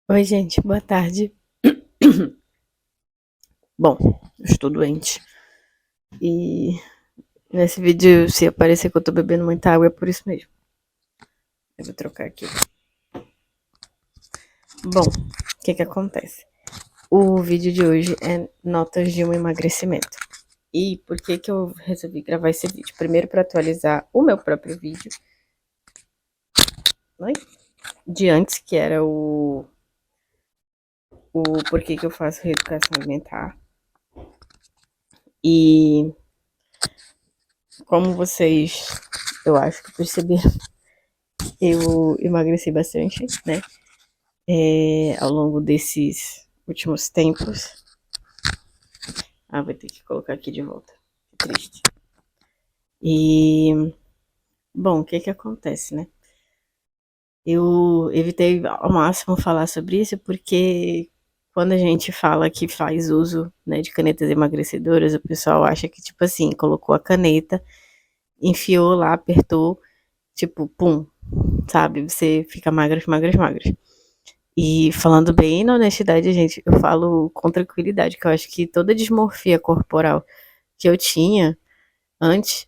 Oi, gente, boa tarde. Bom, eu estou doente e nesse vídeo, se aparecer que eu tô bebendo muita água, é por isso mesmo. Eu vou trocar aqui. Bom, o que acontece? O vídeo de hoje é notas de um emagrecimento. E por que eu resolvi gravar esse vídeo? Primeiro, para atualizar o meu próprio vídeo de antes, que era o porquê que eu faço reeducação alimentar. E como vocês, eu acho que perceberam, eu emagreci bastante, né? Ao longo desses últimos tempos. Vou ter que colocar aqui de volta. Que triste. E, bom, o que acontece, né? Eu evitei ao máximo falar sobre isso porque quando a gente fala que faz uso, né, de canetas emagrecedoras, o pessoal acha que, tipo assim, colocou a caneta, enfiou lá, apertou, tipo, pum, sabe? Você fica magras, magras, magras. E falando bem na honestidade, gente, eu falo com tranquilidade, que eu acho que toda dismorfia corporal que eu tinha antes,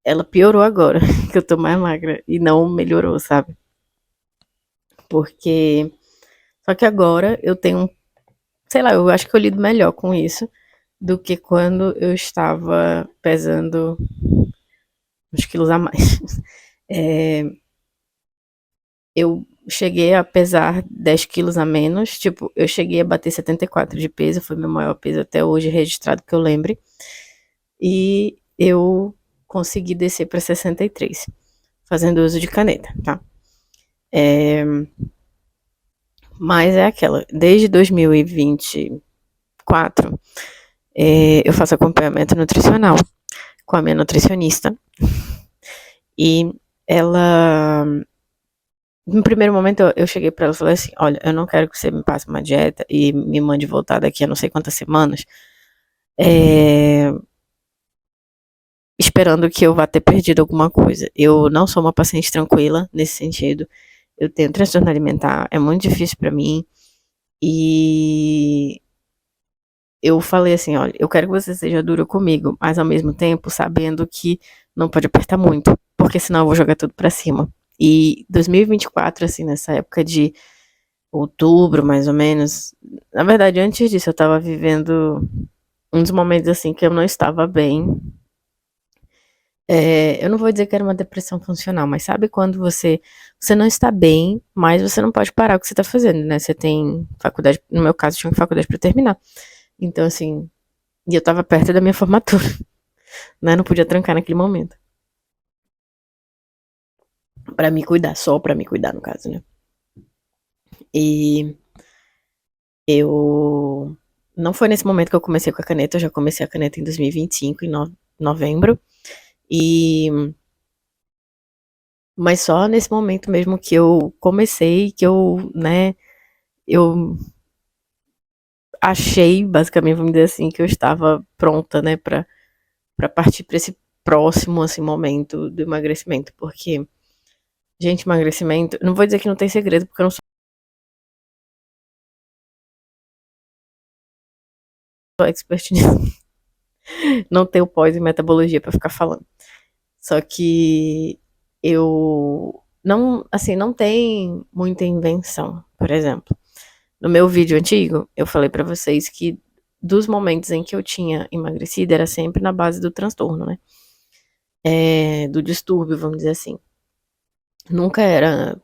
ela piorou agora, que eu tô mais magra, e não melhorou, sabe? Porque. Só que agora eu tenho, sei lá, eu acho que eu lido melhor com isso do que quando eu estava pesando uns quilos a mais. É, eu cheguei a pesar 10 quilos a menos, tipo, eu cheguei a bater 74 de peso, foi meu maior peso até hoje registrado que eu lembre, e eu consegui descer para 63, fazendo uso de caneta, tá? Mas é aquela, desde 2024, eu faço acompanhamento nutricional com a minha nutricionista, e ela, no primeiro momento, eu cheguei para ela e falei assim: olha, eu não quero que você me passe uma dieta e me mande voltar daqui a não sei quantas semanas, é, esperando que eu vá ter perdido alguma coisa. Eu não sou uma paciente tranquila nesse sentido. Eu tenho transtorno alimentar, é muito difícil para mim. E eu falei assim: olha, eu quero que você seja dura comigo, mas ao mesmo tempo sabendo que não pode apertar muito, porque senão eu vou jogar tudo pra cima. E 2024, assim, nessa época de outubro, mais ou menos, na verdade, antes disso, eu tava vivendo uns momentos assim que eu não estava bem. Eu não vou dizer que era uma depressão funcional, mas sabe quando você não está bem, mas você não pode parar o que você está fazendo, né? Você tem faculdade, no meu caso, tinha faculdade para terminar. Então, assim, e eu tava perto da minha formatura, né? Não podia trancar naquele momento. Pra me cuidar, só pra me cuidar, no caso, né? E eu. Não foi nesse momento que eu comecei com a caneta, eu já comecei a caneta em 2025, em novembro. E. Mas só nesse momento mesmo que eu comecei, que eu, né, eu achei, basicamente, vamos dizer assim, que eu estava pronta, né, pra partir pra esse próximo, assim, momento do emagrecimento. Porque, gente, emagrecimento, não vou dizer que não tem segredo, porque eu não sou expert nisso. Não tenho pós em metabologia pra ficar falando. Só que eu não, assim, não tem muita invenção. Por exemplo, no meu vídeo antigo, eu falei pra vocês que dos momentos em que eu tinha emagrecido era sempre na base do transtorno, né? Do distúrbio, vamos dizer assim. Nunca era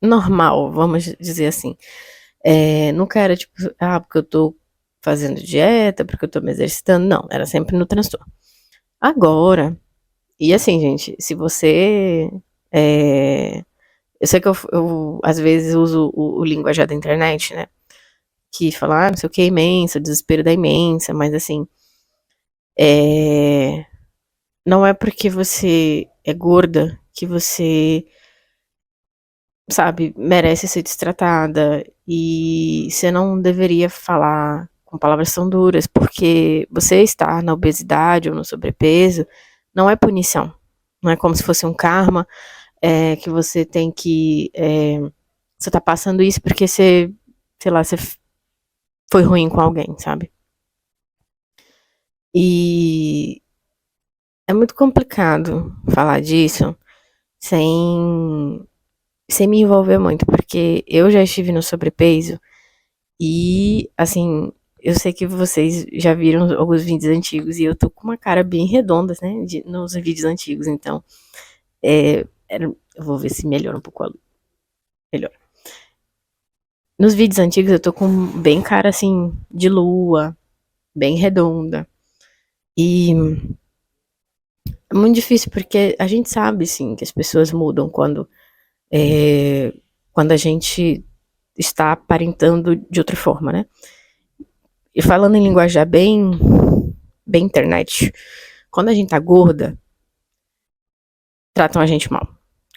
normal, vamos dizer assim. Nunca era tipo, porque eu tô fazendo dieta, porque eu tô me exercitando. Não, era sempre no transtorno. Agora, e assim, gente, se você. Eu sei que eu às vezes uso o linguajar da internet, né? Que fala, não sei o que, imensa, o desespero da imensa, mas assim, é, não é porque você é gorda que você, sabe, merece ser destratada e você não deveria falar com palavras tão duras, porque você estar na obesidade ou no sobrepeso não é punição, não é como se fosse um karma, que você tem que. Você tá passando isso porque você, sei lá, você foi ruim com alguém, sabe? E é muito complicado falar disso sem, sem me envolver muito, porque eu já estive no sobrepeso e, assim, eu sei que vocês já viram alguns vídeos antigos e eu tô com uma cara bem redonda, né, nos vídeos antigos, então, eu vou ver se melhora um pouco a luz. Melhor. Nos vídeos antigos eu tô com bem cara, assim, de lua, bem redonda. E é muito difícil porque a gente sabe, sim, que as pessoas mudam quando a gente está aparentando de outra forma, né? E falando em linguajar bem internet, quando a gente tá gorda, tratam a gente mal.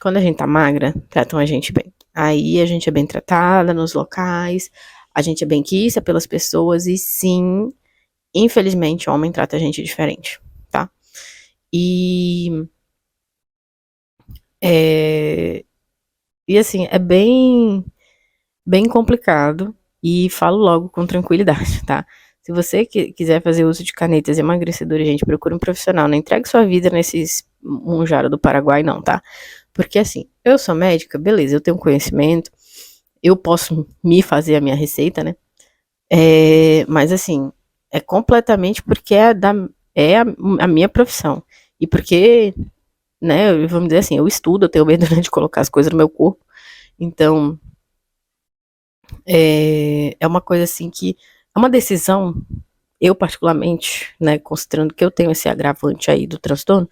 Quando a gente tá magra, tratam a gente bem. Aí a gente é bem tratada nos locais, a gente é bem quista pelas pessoas e sim, infelizmente, o homem trata a gente diferente, tá? E é, e assim, é bem complicado e falo logo com tranquilidade, tá? Se você quiser fazer uso de canetas emagrecedoras, gente, procure um profissional. Não entregue sua vida nesses munjara do Paraguai, não, tá? Porque assim, eu sou médica, beleza, eu tenho conhecimento, eu posso me fazer a minha receita, né? Mas assim, é completamente porque a minha profissão. E porque, né, vamos dizer assim, eu estudo, eu tenho medo né, de colocar as coisas no meu corpo. Então, é uma coisa assim que é uma decisão, eu particularmente, né, considerando que eu tenho esse agravante aí do transtorno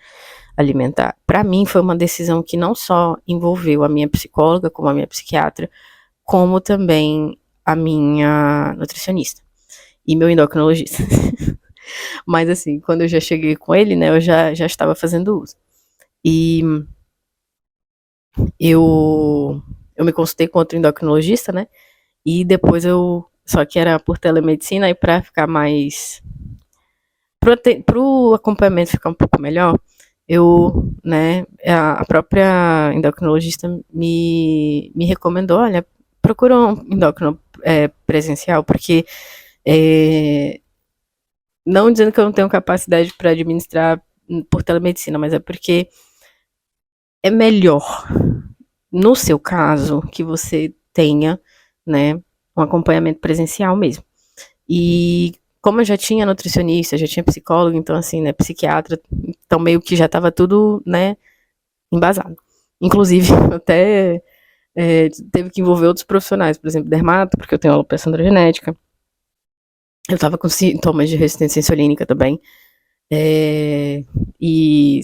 alimentar, para mim foi uma decisão que não só envolveu a minha psicóloga, como a minha psiquiatra, como também a minha nutricionista e meu endocrinologista. Mas assim, quando eu já cheguei com ele, né, eu já estava fazendo uso. E eu me consultei com outro endocrinologista, né, e depois só que era por telemedicina e para ficar mais pro acompanhamento ficar um pouco melhor, né, a própria endocrinologista me recomendou, olha, procura um endócrino presencial, porque não dizendo que eu não tenho capacidade para administrar por telemedicina, mas é porque é melhor, no seu caso, que você tenha, né, um acompanhamento presencial mesmo. E como eu já tinha nutricionista, já tinha psicólogo, então assim, né, psiquiatra, então meio que já estava tudo, né, embasado. Inclusive, até teve que envolver outros profissionais, por exemplo, dermato, porque eu tenho alopecia androgenética. Eu estava com sintomas de resistência insulínica também. E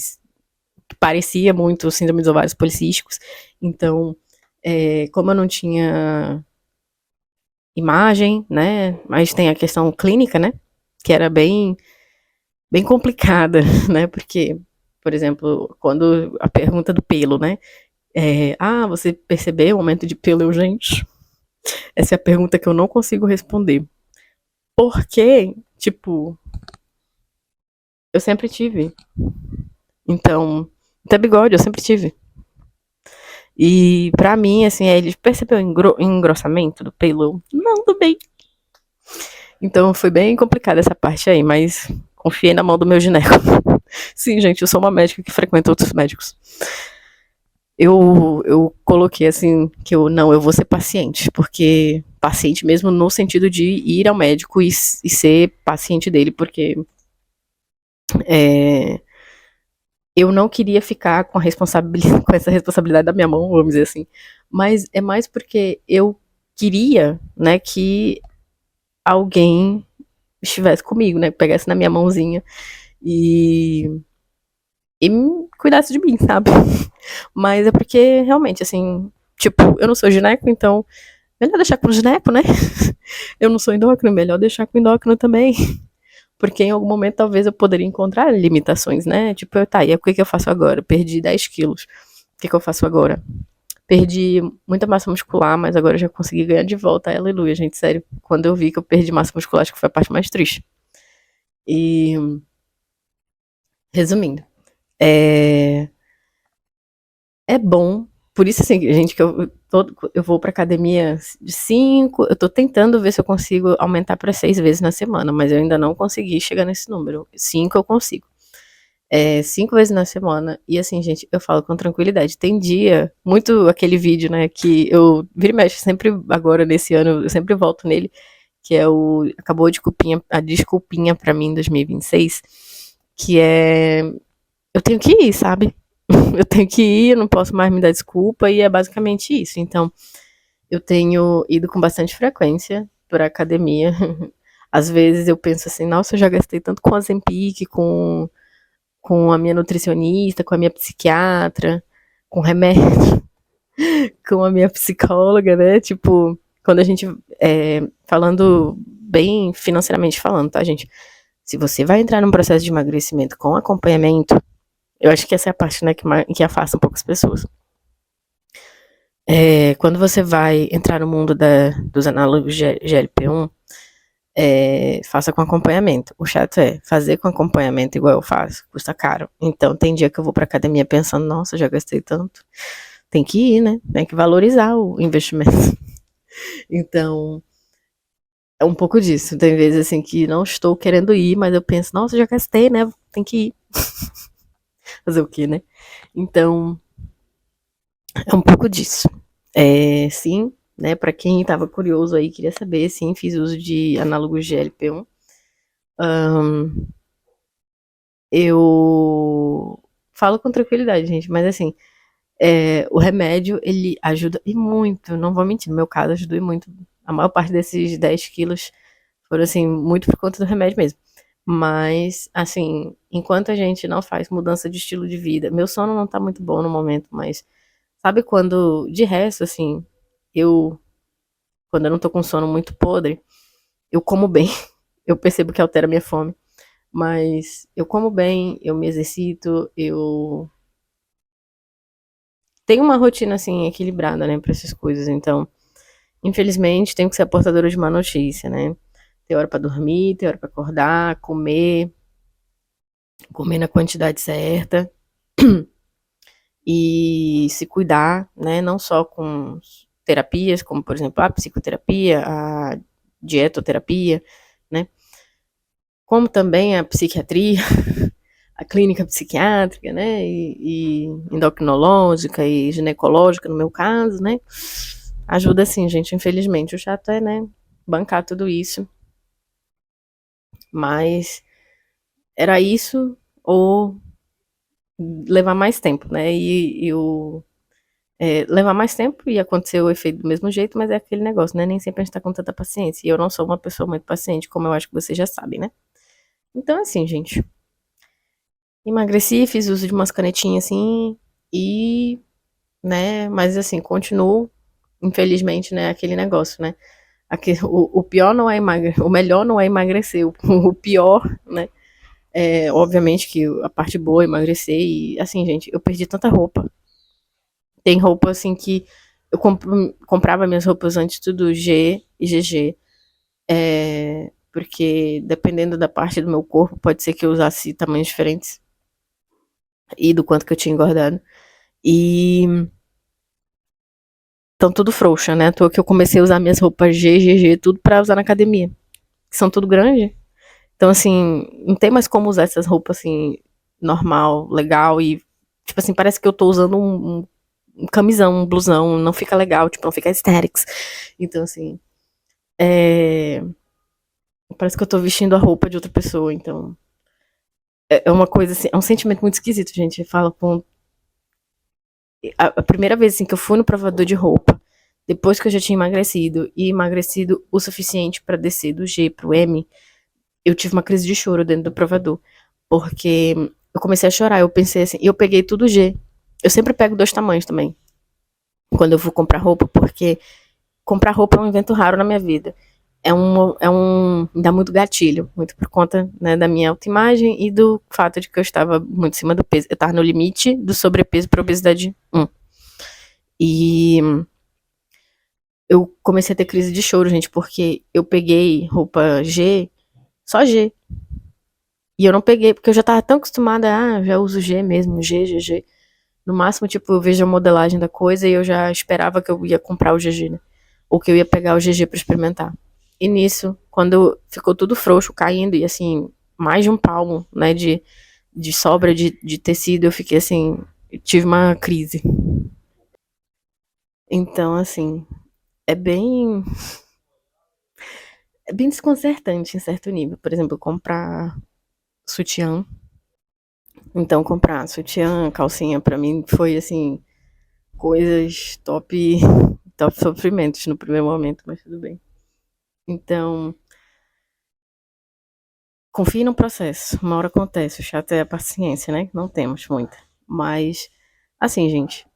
parecia muito síndrome dos ovários policísticos. Então, como eu não tinha imagem, né, mas tem a questão clínica, né, que era bem complicada, né, porque, por exemplo, quando a pergunta do pelo, né, você percebeu o aumento de pelo? Gente, essa é a pergunta que eu não consigo responder. Porque, tipo, eu sempre tive. Então, até bigode eu sempre tive. E pra mim, assim, ele percebeu o engrossamento do pelo? Não, do bem. Então foi bem complicada essa parte aí, mas confiei na mão do meu gineco. Sim, gente, eu sou uma médica que frequenta outros médicos. Eu coloquei assim que eu vou ser paciente, porque paciente mesmo no sentido de ir ao médico e ser paciente dele, porque é, eu não queria ficar com com essa responsabilidade da minha mão, vamos dizer assim. Mas é mais porque eu queria, né, que alguém estivesse comigo, né, pegasse na minha mãozinha e cuidasse de mim, sabe? Mas é porque realmente, assim, tipo, eu não sou gineco, então melhor deixar com o gineco, né? Eu não sou endócrino, melhor deixar com o endócrino também. Porque em algum momento talvez eu poderia encontrar limitações, né? Tipo, tá, e o que eu faço agora? Perdi 10 quilos. O que eu faço agora? Perdi muita massa muscular, mas agora eu já consegui ganhar de volta. Aleluia, gente, sério. Quando eu vi que eu perdi massa muscular, acho que foi a parte mais triste. E, resumindo, é, é bom. Por isso, assim, gente, que eu vou pra academia de 5, eu tô tentando ver se eu consigo aumentar pra 6 vezes na semana, mas eu ainda não consegui chegar nesse número. 5 eu consigo. 5 vezes na semana. E assim, gente, eu falo com tranquilidade. Tem dia, muito aquele vídeo, né, que eu vira e mexe, sempre agora nesse ano, eu sempre volto nele, que é acabou a desculpinha pra mim em 2026, que é, eu tenho que ir, sabe? Eu tenho que ir, eu não posso mais me dar desculpa, e é basicamente isso. Então, eu tenho ido com bastante frequência pra academia. Às vezes eu penso assim, nossa, eu já gastei tanto com a Ozempic, com a minha nutricionista, com a minha psiquiatra, com remédio, com a minha psicóloga, né? Tipo, quando a gente, falando bem financeiramente falando, tá, gente? Se você vai entrar num processo de emagrecimento com acompanhamento, eu acho que essa é a parte, né, que afasta um pouco as pessoas. Quando você vai entrar no mundo dos análogos GLP-1, faça com acompanhamento. O chato é fazer com acompanhamento igual eu faço, custa caro. Então tem dia que eu vou pra academia pensando, nossa, já gastei tanto. Tem que ir, né? Tem que valorizar o investimento. Então, é um pouco disso. Tem vezes assim que não estou querendo ir, mas eu penso, nossa, já gastei, né? Tem que ir. Fazer o quê, né? Então, é um pouco disso. Sim, né? Pra quem tava curioso aí, queria saber, sim, fiz uso de análogos GLP-1. Eu falo com tranquilidade, gente, mas assim, o remédio, ele ajuda e muito, não vou mentir, no meu caso ajudou e muito. A maior parte desses 10 quilos foram, assim, muito por conta do remédio mesmo. Mas, assim, enquanto a gente não faz mudança de estilo de vida, meu sono não tá muito bom no momento, mas sabe quando, de resto, assim, eu, quando eu não tô com sono muito podre, eu como bem, eu percebo que altera minha fome, mas eu como bem, eu me exercito, eu tenho uma rotina, assim, equilibrada, né, pra essas coisas, então, infelizmente, tenho que ser a portadora de má notícia, né, ter hora pra dormir, ter hora pra acordar, comer na quantidade certa e se cuidar, né? Não só com terapias, como por exemplo a psicoterapia, a dietoterapia, né? Como também a psiquiatria, a clínica psiquiátrica, né? E endocrinológica e ginecológica, no meu caso, né? Ajuda sim, gente. Infelizmente, o chato é, né? Bancar tudo isso. Mas era isso ou levar mais tempo, né? E o levar mais tempo e acontecer o efeito do mesmo jeito, mas é aquele negócio, né? Nem sempre a gente tá com tanta paciência. E eu não sou uma pessoa muito paciente, como eu acho que vocês já sabem, né? Então, assim, gente, emagreci, fiz uso de umas canetinhas assim, e, né, mas assim, continuo, infelizmente, né, aquele negócio, né? O pior não é emagrecer, o melhor não é emagrecer, o pior, né? Obviamente que a parte boa é emagrecer, e assim, gente, eu perdi tanta roupa. Tem roupa assim que eu comprava minhas roupas antes tudo G e GG. Porque dependendo da parte do meu corpo, pode ser que eu usasse tamanhos diferentes e do quanto que eu tinha engordado. E então tudo frouxa, né? À toa que eu comecei a usar minhas roupas G, GG, tudo pra usar na academia. Que são tudo grande. Então, assim, não tem mais como usar essas roupas assim, normal, legal e, tipo assim, parece que eu tô usando um camisão, um blusão, não fica legal, tipo, não fica aesthetics. Então, assim, parece que eu tô vestindo a roupa de outra pessoa, então. É uma coisa assim, é um sentimento muito esquisito, gente. Fala com. A primeira vez assim, que eu fui no provador de roupa, depois que eu já tinha emagrecido, e emagrecido o suficiente pra descer do G pro M, eu tive uma crise de choro dentro do provador. Porque eu comecei a chorar, eu pensei assim, e eu peguei tudo G. Eu sempre pego 2 tamanhos também, quando eu vou comprar roupa, porque comprar roupa é um evento raro na minha vida. Me dá muito gatilho, muito por conta, né, da minha autoimagem e do fato de que eu estava muito em cima do peso. Eu estava no limite do sobrepeso para obesidade 1. E eu comecei a ter crise de choro, gente, porque eu peguei roupa G, só G. E eu não peguei, porque eu já estava tão acostumada, já uso G mesmo, G, G, G. No máximo, tipo, eu vejo a modelagem da coisa e eu já esperava que eu ia comprar o GG, né? Ou que eu ia pegar o GG pra experimentar. E nisso, quando ficou tudo frouxo, caindo, e assim, mais de um palmo, né, de sobra de tecido, eu fiquei assim, eu tive uma crise. Então, assim, é bem, é bem desconcertante em certo nível. Por exemplo, comprar sutiã. Então, comprar sutiã, calcinha, pra mim foi assim, coisas top, top sofrimentos no primeiro momento, mas tudo bem. Então, confie no processo. Uma hora acontece. O chato é a paciência, né? Não temos muita. Mas, assim, gente,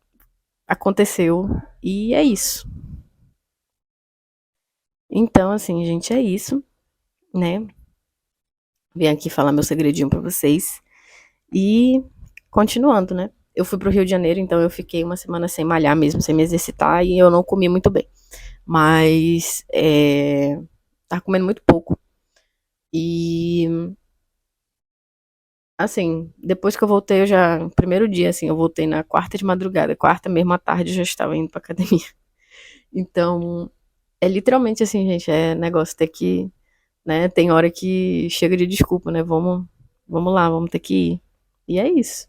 aconteceu e é isso. Então, assim, gente, é isso, né? Vim aqui falar meu segredinho pra vocês. E continuando, né? Eu fui pro Rio de Janeiro, então eu fiquei uma semana sem malhar mesmo, sem me exercitar, e eu não comi muito bem. Mas tava comendo muito pouco. E assim, depois que eu voltei, eu já. Primeiro dia, assim, eu voltei na quarta de madrugada. Quarta mesmo à tarde eu já estava indo pra academia. Então, é literalmente assim, gente, é negócio ter que, né? Tem hora que chega de desculpa, né? Vamos lá, vamos ter que ir. E é isso.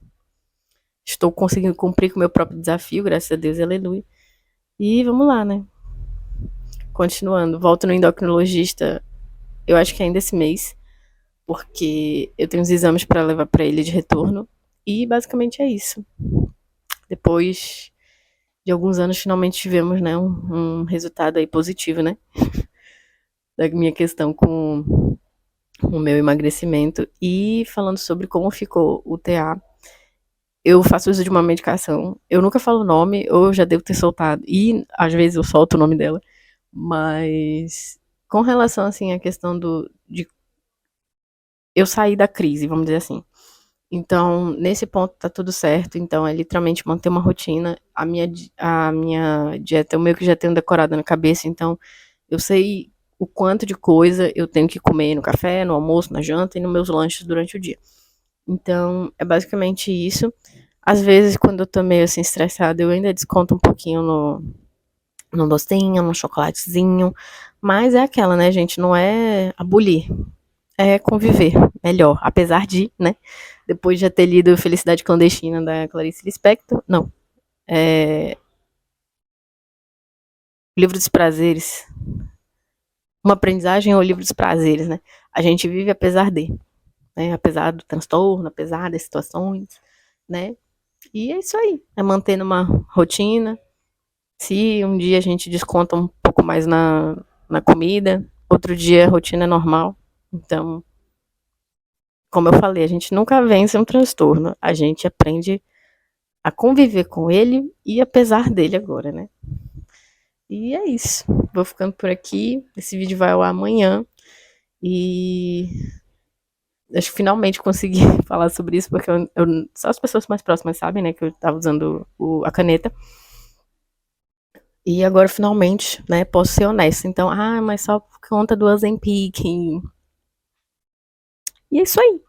Estou conseguindo cumprir com o meu próprio desafio, graças a Deus, aleluia. E vamos lá, né? Continuando, volto no endocrinologista, eu acho que ainda esse mês, porque eu tenho uns exames para levar para ele de retorno. E basicamente é isso. Depois de alguns anos, finalmente tivemos, né, um resultado aí positivo, né? Da minha questão com o meu emagrecimento. E falando sobre como ficou o TA, eu faço uso de uma medicação. Eu nunca falo o nome, ou eu já devo ter soltado. E às vezes eu solto o nome dela. Mas com relação assim à questão de eu sair da crise, vamos dizer assim. Então, nesse ponto tá tudo certo. Então, é literalmente manter uma rotina. A minha dieta eu meio que já tenho decorada na cabeça. Então, eu sei o quanto de coisa eu tenho que comer no café, no almoço, na janta e nos meus lanches durante o dia. Então, é basicamente isso. Às vezes, quando eu tô meio assim estressada, eu ainda desconto um pouquinho no docinho, no chocolatezinho. Mas é aquela, né, gente? Não é abolir, é conviver melhor. Apesar de, né? Depois de já ter lido Felicidade Clandestina da Clarice Lispector, não. É, o Livro dos Prazeres. Uma aprendizagem ou o Livro dos Prazeres, né? A gente vive apesar de, né? Apesar do transtorno, apesar das situações, né? E é isso aí. É mantendo uma rotina. Se um dia a gente desconta um pouco mais na comida, outro dia a rotina é normal. Então, como eu falei, a gente nunca vence um transtorno. A gente aprende a conviver com ele e apesar dele agora, né? E é isso. Vou ficando por aqui. Esse vídeo vai ao ar amanhã. E acho que finalmente consegui falar sobre isso, porque só as pessoas mais próximas sabem, né, que eu tava usando a caneta. E agora, finalmente, né, posso ser honesta. Então, mas só por conta do Ozempic. E é isso aí.